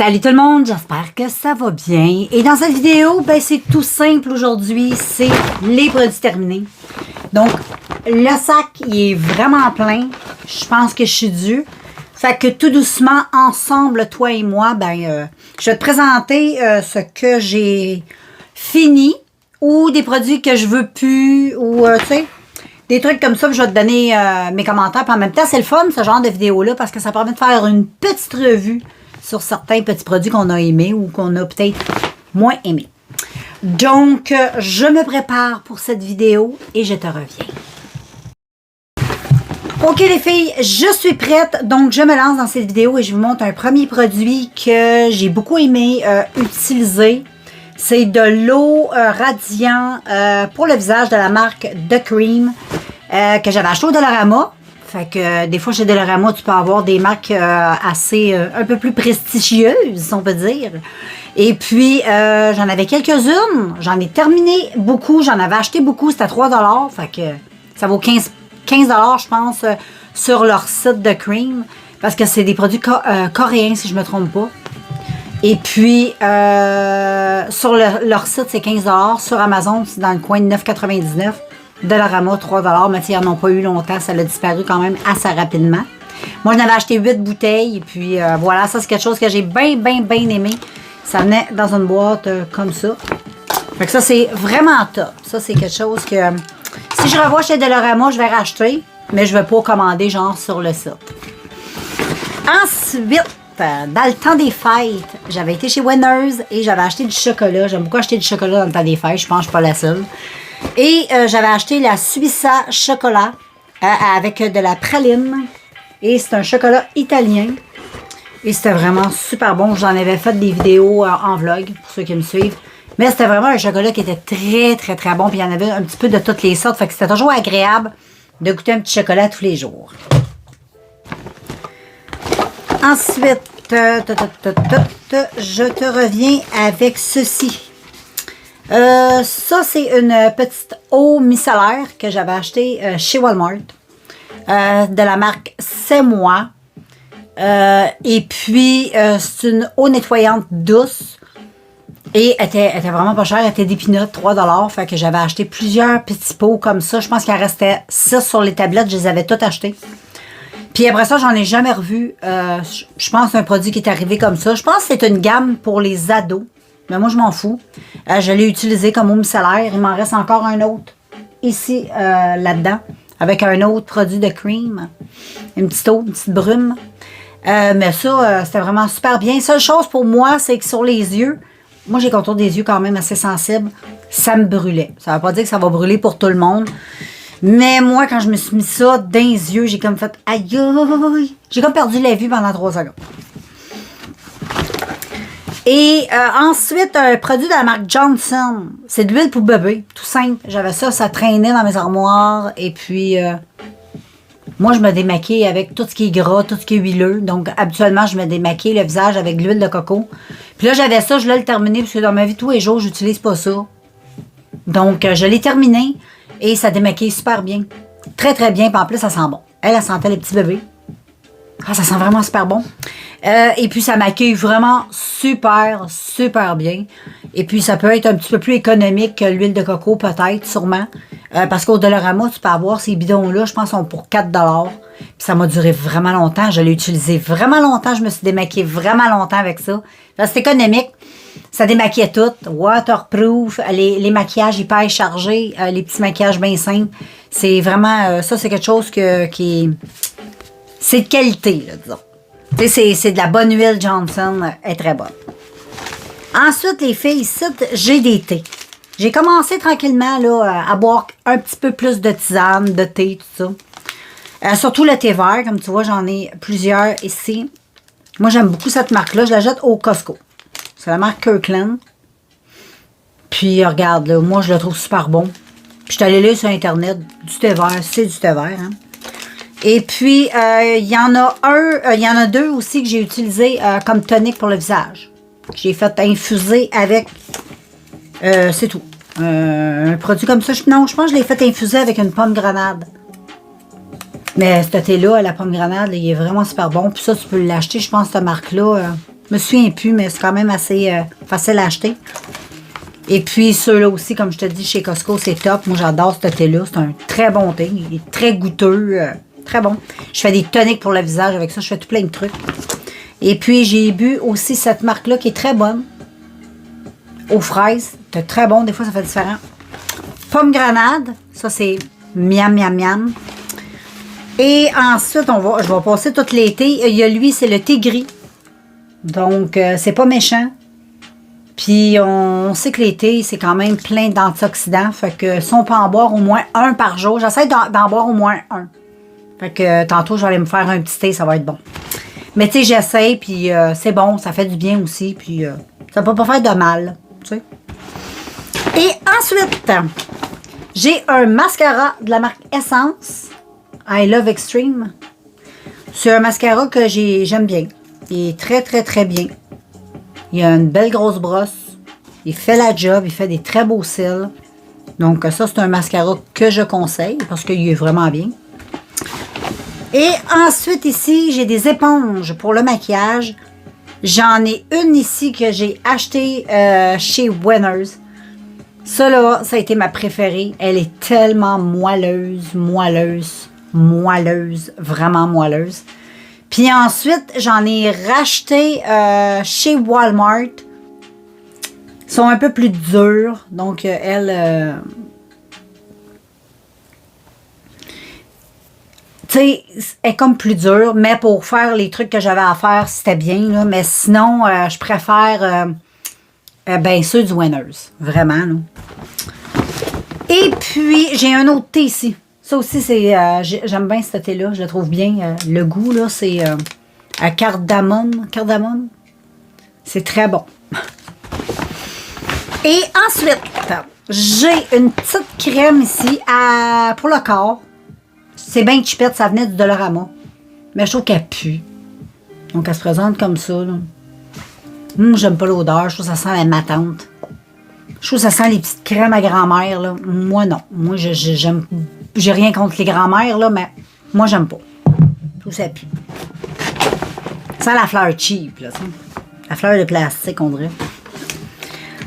Salut tout le monde, j'espère que ça va bien. Et dans cette vidéo, ben c'est tout simple aujourd'hui, c'est les produits terminés. Donc, le sac, il est vraiment plein. Je pense que je suis due. Fait que tout doucement, ensemble, toi et moi, ben, je vais te présenter ce que j'ai fini ou des produits que je veux plus ou, tu sais, des trucs comme ça. Puis je vais te donner mes commentaires. Puis en même temps, c'est le fun, ce genre de vidéo-là, parce que ça permet de faire une petite revue sur certains petits produits qu'on a aimés ou qu'on a peut-être moins aimés. Donc, je me prépare pour cette vidéo et je te reviens. OK les filles, je suis prête. Donc, je me lance dans cette vidéo et je vous montre un premier produit que j'ai beaucoup aimé utiliser. C'est de l'eau radiant pour le visage de la marque The Cream que j'avais acheté au Dollarama. Fait que des fois chez Dollarama, tu peux avoir des marques assez un peu plus prestigieuses, si on peut dire. Et puis, j'en avais quelques-unes. J'en ai terminé beaucoup. J'en avais acheté beaucoup. C'était 3 $. Fait que ça vaut 15 $, je pense, sur leur site de Cream. Parce que c'est des produits coréens, si je me trompe pas. Et puis, sur leur site, c'est 15 $. Sur Amazon, c'est dans le coin de 9,99 $. Dollarama, 3 $, mais ils n'en ont pas eu longtemps. Ça a disparu quand même assez rapidement. Moi, j'en avais acheté 8 bouteilles. Et puis, voilà, ça, c'est quelque chose que j'ai bien aimé. Ça venait dans une boîte comme ça. Fait que ça, c'est vraiment top. Ça, c'est quelque chose que, si je revois chez Dollarama, je vais racheter. Mais je ne vais pas commander, genre, sur le site. Ensuite, dans le temps des fêtes, j'avais été chez Winners et j'avais acheté du chocolat. J'aime beaucoup acheter du chocolat dans le temps des fêtes. Je pense que je ne suis pas la seule. Et j'avais acheté la Suissa chocolat avec de la praline. Et c'est un chocolat italien. Et c'était vraiment super bon. J'en avais fait des vidéos en vlog, pour ceux qui me suivent. Mais c'était vraiment un chocolat qui était très bon. Puis il y en avait un petit peu de toutes les sortes. Fait que c'était toujours agréable de goûter un petit chocolat tous les jours. Ensuite, je te reviens avec ceci. Ça, c'est une petite eau micellaire que j'avais achetée chez Walmart. De la marque C'est Moi. Et puis, c'est une eau nettoyante douce. Et elle était vraiment pas chère. Elle était d'épinote, 3 $. Fait que j'avais acheté plusieurs petits pots comme ça. Je pense qu'il en restait 6 sur les tablettes. Je les avais toutes achetées. Puis après ça, j'en ai jamais revu. Je pense que c'est un produit qui est arrivé comme ça. Je pense que c'est une gamme pour les ados. Mais moi, je m'en fous. Je l'ai utilisé comme eau micellaire. Il m'en reste encore un autre ici, là-dedans, avec un autre produit de cream. Une petite eau, une petite brume. Mais ça, c'était vraiment super bien. Seule chose pour moi, c'est que sur les yeux, moi, j'ai le contour des yeux quand même assez sensible. Ça me brûlait. Ça ne veut pas dire que ça va brûler pour tout le monde. Mais moi, quand je me suis mis ça dans les yeux, j'ai comme fait aïe aïe. J'ai comme perdu la vue pendant 3 secondes. Et ensuite, un produit de la marque Johnson. C'est de l'huile pour bébé, tout simple. J'avais ça, ça traînait dans mes armoires. Et puis, moi, je me démaquille avec tout ce qui est gras, tout ce qui est huileux. Donc, habituellement, je me démaquille le visage avec de l'huile de coco. Puis là, j'avais ça, je voulais le terminer parce que dans ma vie, tous les jours, j'utilise pas ça. Donc, je l'ai terminé et ça démaquille super bien. Très bien. Puis en plus, ça sent bon. Elle sentait les petits bébés. Ah, ça sent vraiment super bon. Et puis, ça maquille vraiment super bien. Et puis, ça peut être un petit peu plus économique que l'huile de coco, peut-être, sûrement. Parce qu'au Dollarama, tu peux avoir ces bidons-là, je pense, sont pour 4 $. Puis, ça m'a duré vraiment longtemps. Je l'ai utilisé vraiment longtemps. Je me suis démaquillée vraiment longtemps avec ça. C'est économique. Ça démaquillait tout. Waterproof. Les maquillages hyper chargés. Les petits maquillages bien simples. C'est vraiment... ça, c'est quelque chose qui... C'est de qualité, là, disons. C'est de la bonne huile Johnson, elle est très bonne. Ensuite, les filles, ici, j'ai des thés. J'ai commencé tranquillement là, à boire un petit peu plus de tisane, de thé, tout ça. Surtout le thé vert, comme tu vois, j'en ai plusieurs ici. Moi, j'aime beaucoup cette marque-là. Je la jette au Costco. C'est la marque Kirkland. Puis, regarde, là, moi, je le trouve super bon. Puis, je suis allée lire sur Internet, du thé vert, c'est du thé vert, hein. Et puis, il y en a deux aussi que j'ai utilisé comme tonique pour le visage. J'ai fait infuser avec, c'est tout. Un produit comme ça. Non, je pense que je l'ai fait infuser avec une pomme grenade. Mais ce thé-là, la pomme grenade, il est vraiment super bon. Puis ça, tu peux l'acheter, je pense, cette marque-là. Je me souviens plus, mais c'est quand même assez facile à acheter. Et puis, ceux-là aussi, comme je te dis, chez Costco, c'est top. Moi, j'adore ce thé-là. C'est un très bon thé. Il est très goûteux. Très bon. Je fais des toniques pour le visage avec ça. Je fais tout plein de trucs. Et puis, j'ai bu aussi cette marque-là qui est très bonne. Aux fraises. C'est très bon. Des fois, ça fait différent. Pomme grenade. Ça, c'est miam, miam, miam. Et ensuite, je vais passer tout l'été. Il y a lui, c'est le thé gris. Donc, c'est pas méchant. Puis, on sait que l'été, c'est quand même plein d'antioxydants. Fait que si on peut en boire au moins un par jour, j'essaie d'en boire au moins un. Fait que tantôt, je vais aller me faire un petit thé, ça va être bon. Mais tu sais, j'essaie, puis c'est bon, ça fait du bien aussi. Puis, ça peut pas faire de mal, tu sais. Et ensuite, j'ai un mascara de la marque Essence. I Love Extreme. C'est un mascara que j'aime bien. Il est très, très, très bien. Il a une belle grosse brosse. Il fait la job. Il fait des très beaux cils. Donc, ça, c'est un mascara que je conseille parce qu'il est vraiment bien. Et ensuite, ici, j'ai des éponges pour le maquillage. J'en ai une ici que j'ai achetée chez Winners. Ça, là, ça a été ma préférée. Elle est tellement moelleuse, moelleuse, moelleuse, vraiment moelleuse. Puis ensuite, j'en ai racheté chez Walmart. Ils sont un peu plus durs. Donc, elle... tu sais, elle est comme plus dure. Mais pour faire les trucs que j'avais à faire, c'était bien. Là. Mais sinon, je préfère ben, ceux du Winners. Vraiment. Là. Et puis, j'ai un autre thé ici. Ça aussi, c'est j'aime bien ce thé-là. Je le trouve bien. Le goût, là, c'est cardamome. Cardamome. C'est très bon. Et ensuite, j'ai une petite crème ici pour le corps. C'est bien chipette, ça venait du Dollarama. Mais je trouve qu'elle pue. Donc, elle se présente comme ça. J'aime pas l'odeur. Je trouve que ça sent la matante. Je trouve que ça sent les petites crèmes à grand-mère. Là. Moi, non. Moi, j'aime. J'ai rien contre les grand-mères, là, mais moi, j'aime pas. Je trouve que ça pue. Ça sent la fleur cheap, là. La fleur de plastique, on dirait.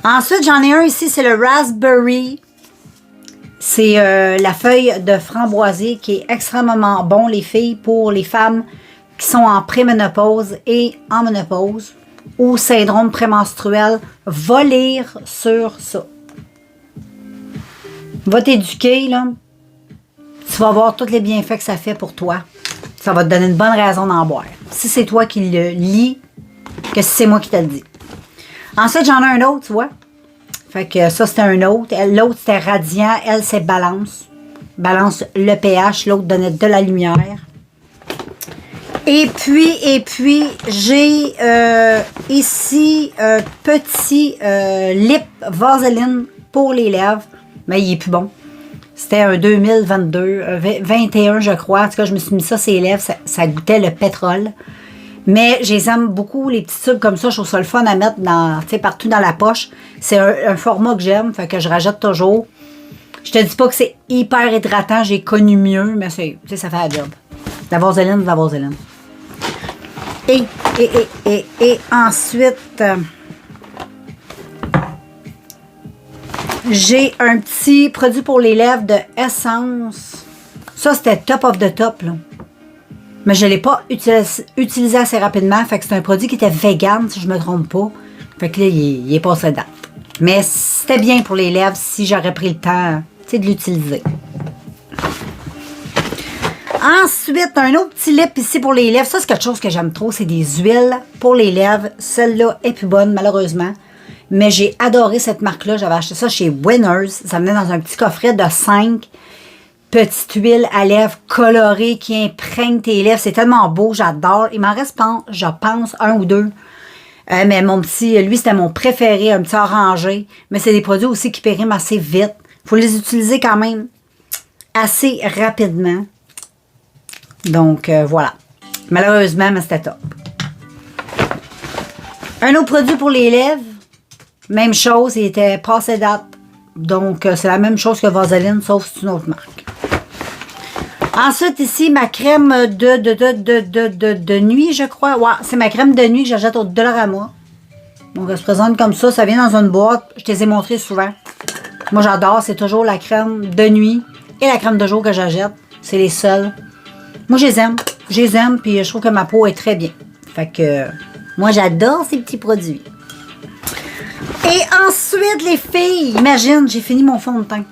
Ensuite, j'en ai un ici, c'est le raspberry. C'est la feuille de framboisier qui est extrêmement bon, les filles, pour les femmes qui sont en préménopause et en ménopause ou syndrome prémenstruel. Va lire sur ça. Va t'éduquer, là. Tu vas voir tous les bienfaits que ça fait pour toi. Ça va te donner une bonne raison d'en boire. Si c'est toi qui le lis, que si c'est moi qui te le dis. Ensuite, j'en ai un autre, tu vois. Fait que ça, c'était un autre. L'autre, c'était radiant. Elle, c'est balance. Balance le pH. L'autre donnait de la lumière. Et puis j'ai ici un petit lip Vaseline pour les lèvres. Mais il est plus bon. C'était un 2022, 21, je crois. En tout cas, je me suis mis ça sur les lèvres. Ça goûtait le pétrole. Mais je les aime beaucoup, les petits tubes comme ça. Je trouve ça le fun à mettre partout dans la poche. C'est un format que j'aime, fait que je rajoute toujours. Je te dis pas que c'est hyper hydratant, j'ai connu mieux, mais ça fait la job. La vaseline, la vaseline. Et ensuite, j'ai un petit produit pour les lèvres de Essence. Ça, c'était top of the top, là. Mais je ne l'ai pas utilisé assez rapidement. Fait que c'est un produit qui était vegan, si je ne me trompe pas. Fait que là, il est passé date. Mais c'était bien pour les lèvres si j'aurais pris le temps de l'utiliser. Ensuite, un autre petit lip ici pour les lèvres. Ça, c'est quelque chose que j'aime trop. C'est des huiles pour les lèvres. Celle-là est plus bonne, malheureusement. Mais j'ai adoré cette marque-là. J'avais acheté ça chez Winners. Ça venait dans un petit coffret de 5 petites huiles à lèvres colorées qui imprègnent tes lèvres. C'est tellement beau. J'adore. Il m'en reste, je pense, un ou deux. Mais mon petit, lui, c'était mon préféré. Un petit orangé. Mais c'est des produits aussi qui périment assez vite. Il faut les utiliser quand même assez rapidement. Donc, voilà. Malheureusement, mais c'était top. Un autre produit pour les lèvres. Même chose, il était passé date. Donc, c'est la même chose que Vaseline, sauf c'est une autre marque. Ensuite, ici, ma crème de nuit, je crois. Ouais, c'est ma crème de nuit que j'achète au Dollarama. Donc, elle se présente comme ça. Ça vient dans une boîte. Je te les ai montrées souvent. Moi, j'adore. C'est toujours la crème de nuit et la crème de jour que j'achète. C'est les seuls. Moi, je les aime. Je les aime, puis je trouve que ma peau est très bien. Fait que, moi, j'adore ces petits produits. Et ensuite, les filles, imagine, j'ai fini mon fond de teint.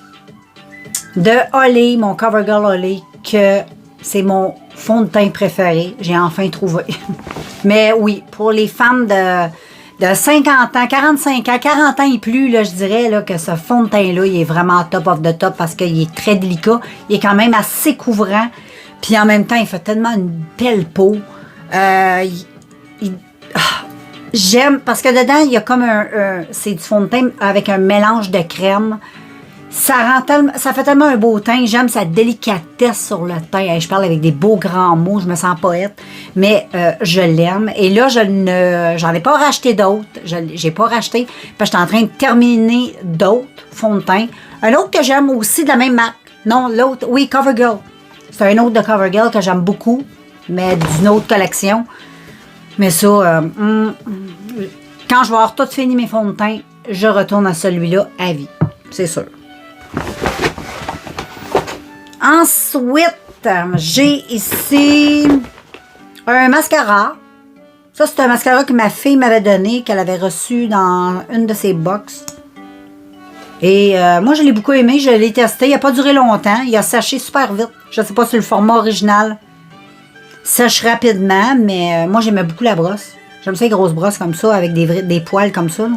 De Olay, mon CoverGirl Olay, que c'est mon fond de teint préféré. J'ai enfin trouvé. Mais oui, pour les femmes de 50 ans, 45 ans, 40 ans et plus, là, je dirais là, que ce fond de teint-là, il est vraiment top of the top parce qu'il est très délicat. Il est quand même assez couvrant. Puis en même temps, il fait tellement une belle peau. J'aime, parce que dedans, il y a comme c'est du fond de teint avec un mélange de crème. Ça fait tellement un beau teint. J'aime sa délicatesse sur le teint. Hey, je parle avec des beaux grands mots. Je me sens poète. Mais je l'aime. Et là, j'en ai pas racheté d'autres. J'ai pas racheté. Parce que j'étais en train de terminer d'autres fonds de teint. Un autre que j'aime aussi de la même marque. Non, l'autre, oui, CoverGirl. C'est un autre de CoverGirl que j'aime beaucoup. Mais d'une autre collection. Mais ça, quand je vais avoir tout fini mes fonds de teint, je retourne à celui-là à vie. C'est sûr. Ensuite, j'ai ici un mascara. Ça, c'est un mascara que ma fille m'avait donné, qu'elle avait reçu dans une de ses box. Et moi, je l'ai beaucoup aimé. Je l'ai testé. Il n'a pas duré longtemps. Il a séché super vite. Je ne sais pas si le format original sèche rapidement, mais moi, j'aimais beaucoup la brosse. J'aime ça, les grosses brosses comme ça, avec des poils comme ça. Là.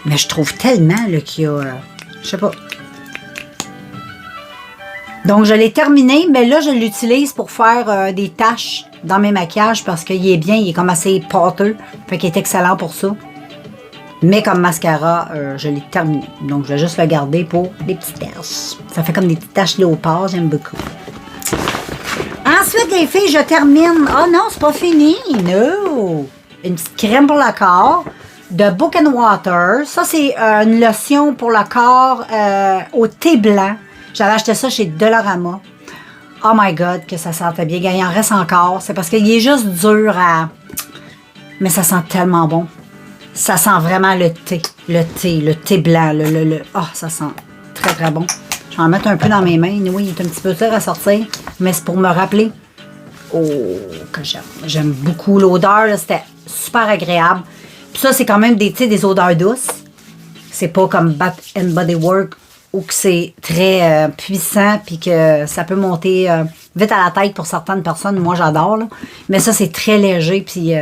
Mais je trouve tellement qu'il y a... je sais pas. Donc, je l'ai terminé, mais là, je l'utilise pour faire des taches dans mes maquillages parce qu'il est bien, il est comme assez pâteux. Fait qu'il est excellent pour ça. Mais comme mascara, je l'ai terminé. Donc, je vais juste le garder pour des petites taches. Ça fait comme des petites taches léopard, j'aime beaucoup. Ensuite, les filles, je termine. Oh non, c'est pas fini. No! Une petite crème pour le corps de Book & Water. Ça, c'est une lotion pour le corps au thé blanc. J'avais acheté ça chez Dollarama. Oh my God, que ça sentait bien. Il en reste encore. C'est parce qu'il est juste dur à... Mais ça sent tellement bon. Ça sent vraiment le thé. Le thé blanc. Oh, ça sent très, très bon. Je vais en mettre un peu dans mes mains. Oui, il est un petit peu dur à sortir. Mais c'est pour me rappeler. Oh, que j'aime. J'aime beaucoup l'odeur. C'était super agréable. Puis ça, c'est quand même des odeurs douces. C'est pas comme Bath & Body Works ou que c'est très puissant puis que ça peut monter vite à la tête pour certaines personnes. Moi, j'adore. Mais ça, c'est très léger. Puis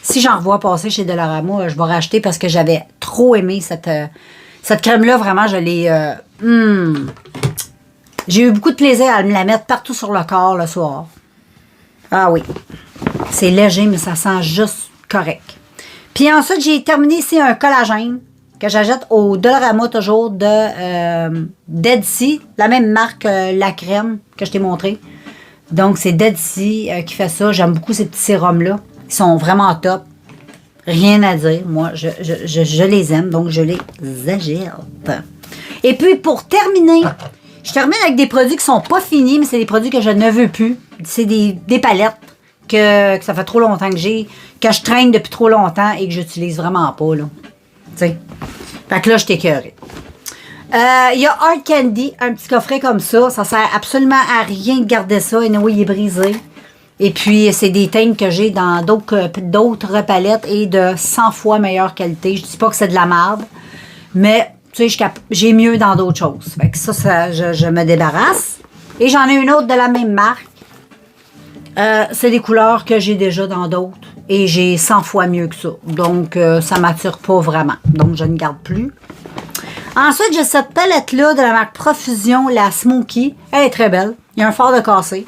si j'en revois passer chez Dollarama, je vais racheter parce que j'avais trop aimé cette crème-là. Vraiment, je l'ai... J'ai eu beaucoup de plaisir à me la mettre partout sur le corps le soir. Ah oui. C'est léger, mais ça sent juste correct. Puis ensuite, j'ai terminé ici un collagène que j'achète au Dollarama toujours de Dead Sea, la même marque, la crème que je t'ai montré. Donc, c'est Dead Sea qui fait ça. J'aime beaucoup ces petits sérums-là. Ils sont vraiment top. Rien à dire. Moi, je les aime, donc je les achète. Et puis, pour terminer, je termine avec des produits qui sont pas finis, mais c'est des produits que je ne veux plus. C'est des palettes que ça fait trop longtemps que j'ai, que je traîne depuis trop longtemps et que j'utilise vraiment pas, là. Tu sais. Fait que là, je t'écœurais. Il y a Hard Candy, un petit coffret comme ça. Ça sert absolument à rien de garder ça. Et oui, il est brisé. Et puis, c'est des teintes que j'ai dans d'autres palettes et de 100 fois meilleure qualité. Je dis pas que c'est de la merde, mais tu sais, j'ai mieux dans d'autres choses. Fait que ça je me débarrasse. Et j'en ai une autre de la même marque. C'est des couleurs que j'ai déjà dans d'autres. Et j'ai 100 fois mieux que ça. Donc, ça m'attire pas vraiment. Donc, je ne garde plus. Ensuite, j'ai cette palette-là de la marque Profusion, la Smoky. Elle est très belle. Il y a un fard de cassé.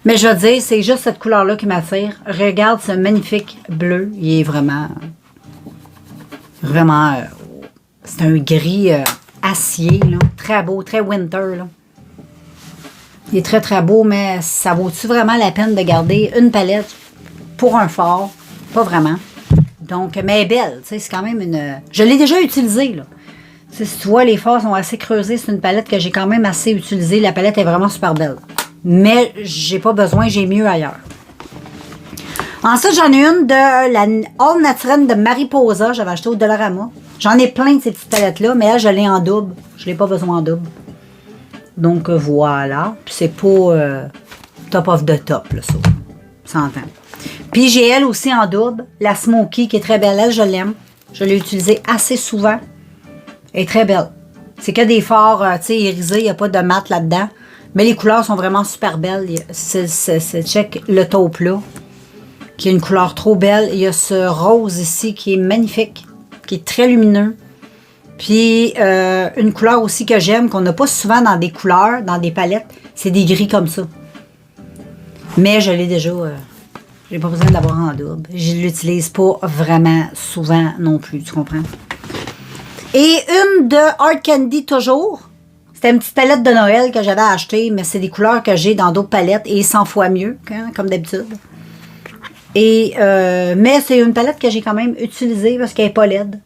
Mais je veux dire, c'est juste cette couleur-là qui m'attire. Regarde ce magnifique bleu. Il est vraiment... Vraiment... c'est un gris acier, là. Très beau, très winter, là. Il est très, très beau, mais ça vaut-tu vraiment la peine de garder une palette pour un fard? Pas vraiment. Donc, mais elle est belle, tu sais, c'est quand même une... Je l'ai déjà utilisée, là. Si tu vois, les fards sont assez creusés. C'est une palette que j'ai quand même assez utilisée. La palette est vraiment super belle. Mais j'ai pas besoin, j'ai mieux ailleurs. Ensuite, j'en ai une de la All Naturelle de Mariposa. J'avais acheté au Dollarama. J'en ai plein de ces petites palettes-là, mais là, je l'ai en double. Je l'ai pas besoin en double. Donc, voilà. Puis c'est pas top of the top, là, ça. S'entend. Puis j'ai elle aussi en double. La Smoky, qui est très belle. Elle, je l'aime. Je l'ai utilisée assez souvent. Elle est très belle. C'est que des fards, tu sais, irisés. Il n'y a pas de mat là-dedans. Mais les couleurs sont vraiment super belles. C'est check le taupe là, qui a une couleur trop belle. Il y a ce rose ici qui est magnifique, qui est très lumineux. Puis une couleur aussi que j'aime, qu'on n'a pas souvent dans des couleurs, dans des palettes, c'est des gris comme ça. Mais je l'ai déjà, j'ai pas besoin de l'avoir en double. Je ne l'utilise pas vraiment souvent non plus, tu comprends? Et une de Hard Candy toujours. C'était une petite palette de Noël que j'avais achetée, mais c'est des couleurs que j'ai dans d'autres palettes et 100 fois mieux, hein, comme d'habitude. Et mais c'est une palette que j'ai quand même utilisée parce qu'elle n'est pas laide.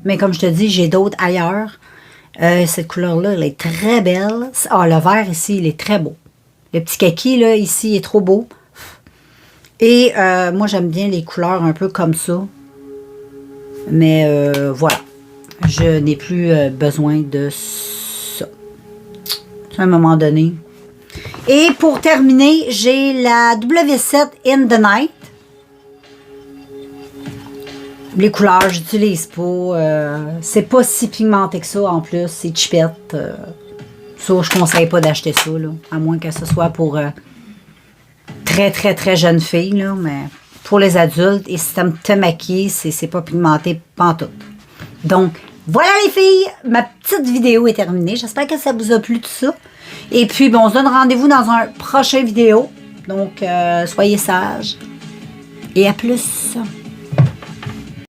Mais comme je te dis, j'ai d'autres ailleurs. Cette couleur-là, elle est très belle. Ah, le vert ici, il est très beau. Le petit kaki, là, ici, est trop beau. Et moi, j'aime bien les couleurs un peu comme ça. Mais voilà. Je n'ai plus besoin de ça. À un moment donné. Et pour terminer, j'ai la W7 In The Night. Les couleurs, j'utilise pas. C'est pas si pigmenté que ça en plus. C'est chipette. Ça, je conseille pas d'acheter ça, là. À moins que ce soit pour très, très, très jeunes filles, là. Mais pour les adultes, et si t'aimes te maquiller, c'est pas pigmenté pantoute. Donc, voilà les filles, ma petite vidéo est terminée. J'espère que ça vous a plu tout ça. Et puis, bon, on se donne rendez-vous dans un prochain vidéo. Donc, soyez sages. Et à plus.